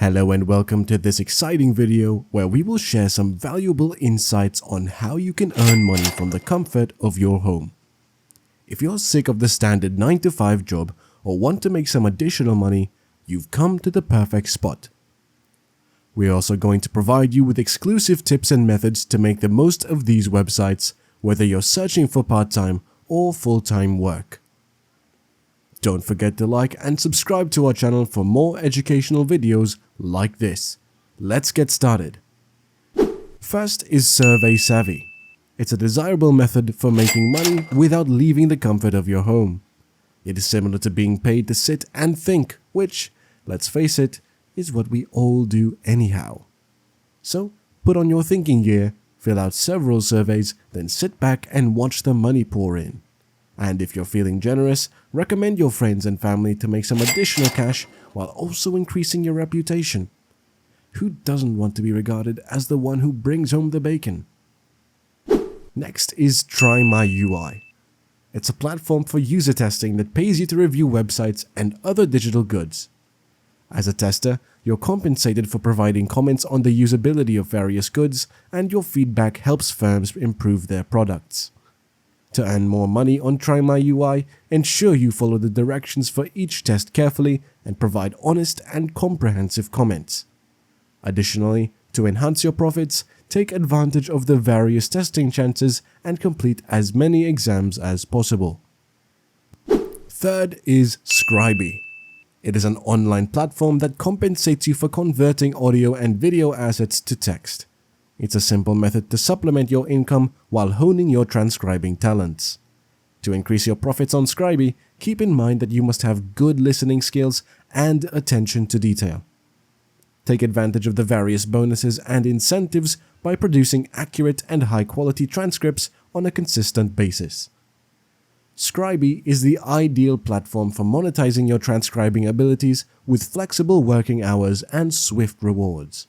Hello and welcome to this exciting video where we will share some valuable insights on how you can earn money from the comfort of your home. If you're sick of the standard 9-to-5 job or want to make some additional money, you've come to the perfect spot. We're also going to provide you with exclusive tips and methods to make the most of these websites, whether you're searching for part-time or full-time work. Don't forget to like and subscribe to our channel for more educational videos like this. Let's get started. First is Survey Savvy. It's a desirable method for making money without leaving the comfort of your home. It is similar to being paid to sit and think, which, let's face it, is what we all do anyhow. So, put on your thinking gear, fill out several surveys, then sit back and watch the money pour in. And if you're feeling generous, recommend your friends and family to make some additional cash while also increasing your reputation. Who doesn't want to be regarded as the one who brings home the bacon? Next is Try My UI. It's a platform for user testing that pays you to review websites and other digital goods. As a tester, you're compensated for providing comments on the usability of various goods, and your feedback helps firms improve their products. To earn more money on Try My UI, ensure you follow the directions for each test carefully and provide honest and comprehensive comments. Additionally, to enhance your profits, take advantage of the various testing chances and complete as many exams as possible. Third is Scribie. It is an online platform that compensates you for converting audio and video assets to text. It's a simple method to supplement your income while honing your transcribing talents. To increase your profits on Scribie, keep in mind that you must have good listening skills and attention to detail. Take advantage of the various bonuses and incentives by producing accurate and high-quality transcripts on a consistent basis. Scribie is the ideal platform for monetizing your transcribing abilities with flexible working hours and swift rewards.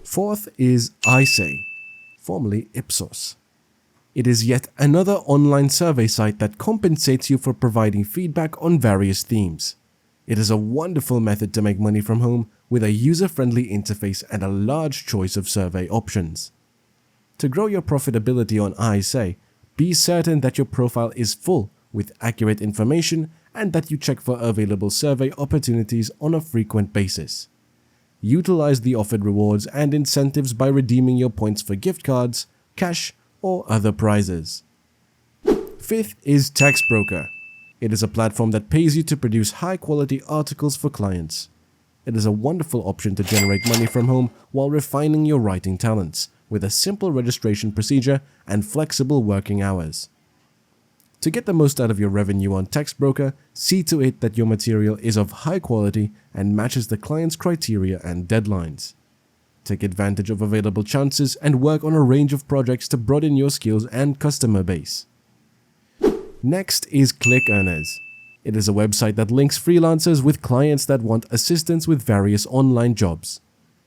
Fourth is iSay, formerly Ipsos. It is yet another online survey site that compensates you for providing feedback on various themes. It is a wonderful method to make money from home with a user-friendly interface and a large choice of survey options. To grow your profitability on iSay, be certain that your profile is full with accurate information and that you check for available survey opportunities on a frequent basis. Utilize the offered rewards and incentives by redeeming your points for gift cards, cash, or other prizes. Fifth is TextBroker. It is a platform that pays you to produce high-quality articles for clients. It is a wonderful option to generate money from home while refining your writing talents, with a simple registration procedure and flexible working hours. To get the most out of your revenue on TextBroker, see to it that your material is of high quality and matches the client's criteria and deadlines. Take advantage of available chances and work on a range of projects to broaden your skills and customer base. Next is ClickEarners. It is a website that links freelancers with clients that want assistance with various online jobs.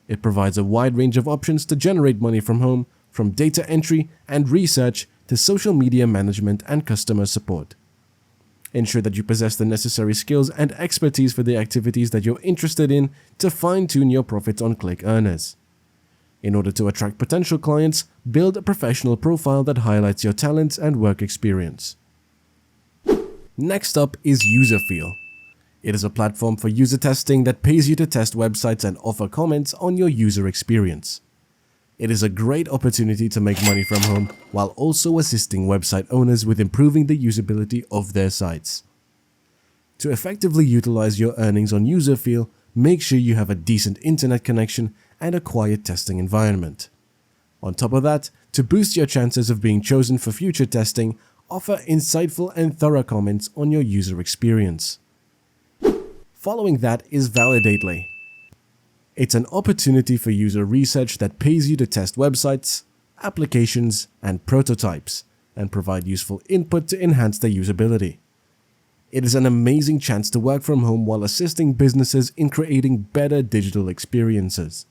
It provides a wide range of options to generate money from home, from data entry and research to social media management and customer support. Ensure that you possess the necessary skills and expertise for the activities that you're interested in to fine-tune your profits on ClickEarners. In order to attract potential clients, build a professional profile that highlights your talents and work experience. Next up is Userfeel. It is a platform for user testing that pays you to test websites and offer comments on your user experience. It is a great opportunity to make money from home while also assisting website owners with improving the usability of their sites. To effectively utilize your earnings on Userfeel, make sure you have a decent internet connection and a quiet testing environment. On top of that, to boost your chances of being chosen for future testing, offer insightful and thorough comments on your user experience. Following that is Validately. It's an opportunity for user research that pays you to test websites, applications, and prototypes, and provide useful input to enhance their usability. It is an amazing chance to work from home while assisting businesses in creating better digital experiences.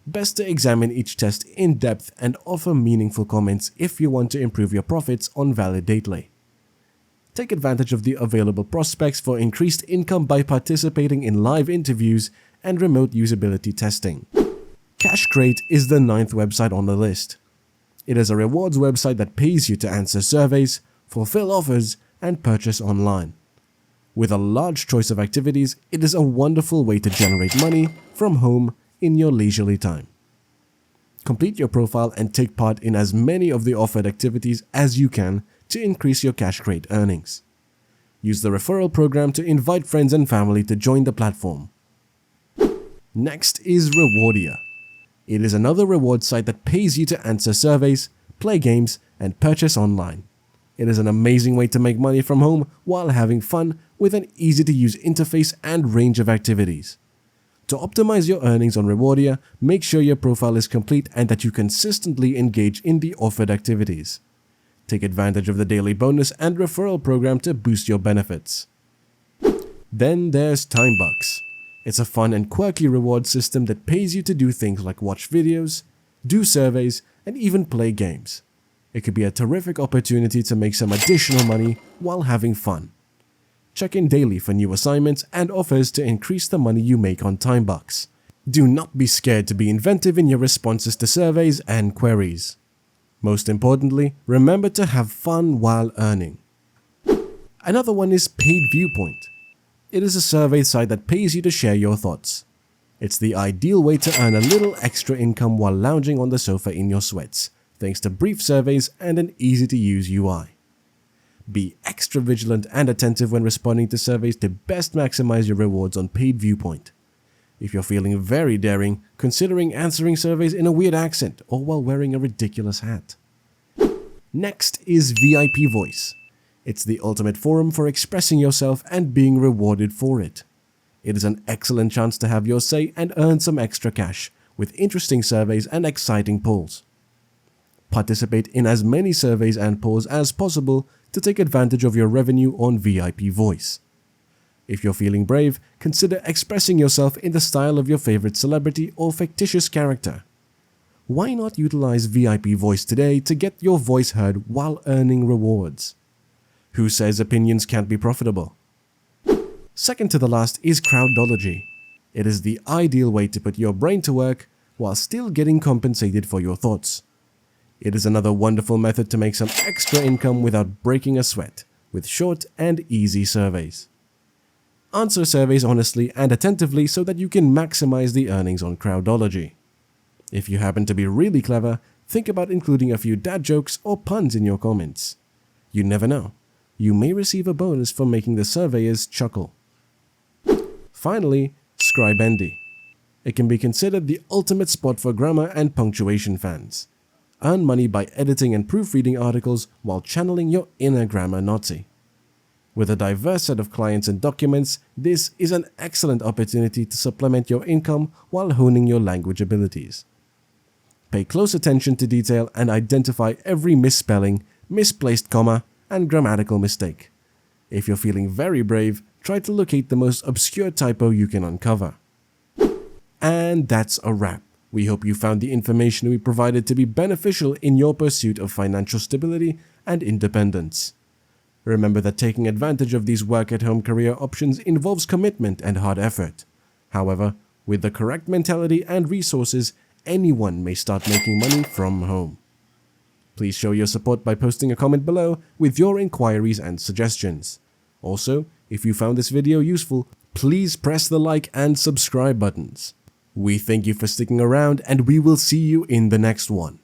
Best to examine each test in depth and offer meaningful comments if you want to improve your profits on Validately. Take advantage of the available prospects for increased income by participating in live interviews and remote usability testing. CashCrate is the 9th website on the list. It is a rewards website that pays you to answer surveys, fulfill offers, and purchase online. With a large choice of activities, it is a wonderful way to generate money from home in your leisurely time. Complete your profile and take part in as many of the offered activities as you can to increase your CashCrate earnings. Use the referral program to invite friends and family to join the platform. Next is Rewardia. It is another reward site that pays you to answer surveys, play games, and purchase online. It is an amazing way to make money from home while having fun with an easy-to-use interface and range of activities. To optimize your earnings on Rewardia, make sure your profile is complete and that you consistently engage in the offered activities. Take advantage of the daily bonus and referral program to boost your benefits. Then there's TimeBucks. It's a fun and quirky reward system that pays you to do things like watch videos, do surveys, and even play games. It could be a terrific opportunity to make some additional money while having fun. Check in daily for new assignments and offers to increase the money you make on TimeBucks. Do not be scared to be inventive in your responses to surveys and queries. Most importantly, remember to have fun while earning. Another one is Paid Viewpoint. It is a survey site that pays you to share your thoughts. It's the ideal way to earn a little extra income while lounging on the sofa in your sweats, thanks to brief surveys and an easy-to-use UI. Be extra vigilant and attentive when responding to surveys to best maximize your rewards on Paid Viewpoint. If you're feeling very daring, considering answering surveys in a weird accent or while wearing a ridiculous hat. Next is VIP Voice. It's the ultimate forum for expressing yourself and being rewarded for it. It is an excellent chance to have your say and earn some extra cash with interesting surveys and exciting polls. Participate in as many surveys and polls as possible to take advantage of your revenue on VIP Voice. If you're feeling brave, consider expressing yourself in the style of your favorite celebrity or fictitious character. Why not utilize VIP Voice today to get your voice heard while earning rewards? Who says opinions can't be profitable? Second to the last is Crowdology. It is the ideal way to put your brain to work while still getting compensated for your thoughts. It is another wonderful method to make some extra income without breaking a sweat, with short and easy surveys. Answer surveys honestly and attentively so that you can maximize the earnings on Crowdology. If you happen to be really clever, think about including a few dad jokes or puns in your comments. You never know. You may receive a bonus for making the surveyors chuckle. Finally, Scribendy. It can be considered the ultimate spot for grammar and punctuation fans. Earn money by editing and proofreading articles while channeling your inner grammar Nazi. With a diverse set of clients and documents, this is an excellent opportunity to supplement your income while honing your language abilities. Pay close attention to detail and identify every misspelling, misplaced comma, and grammatical mistake. If you're feeling very brave, try to locate the most obscure typo you can uncover. And that's a wrap. We hope you found the information we provided to be beneficial in your pursuit of financial stability and independence. Remember that taking advantage of these work-at-home career options involves commitment and hard effort. However, with the correct mentality and resources, anyone may start making money from home. Please show your support by posting a comment below with your inquiries and suggestions. Also, if you found this video useful, please press the like and subscribe buttons. We thank you for sticking around and we will see you in the next one.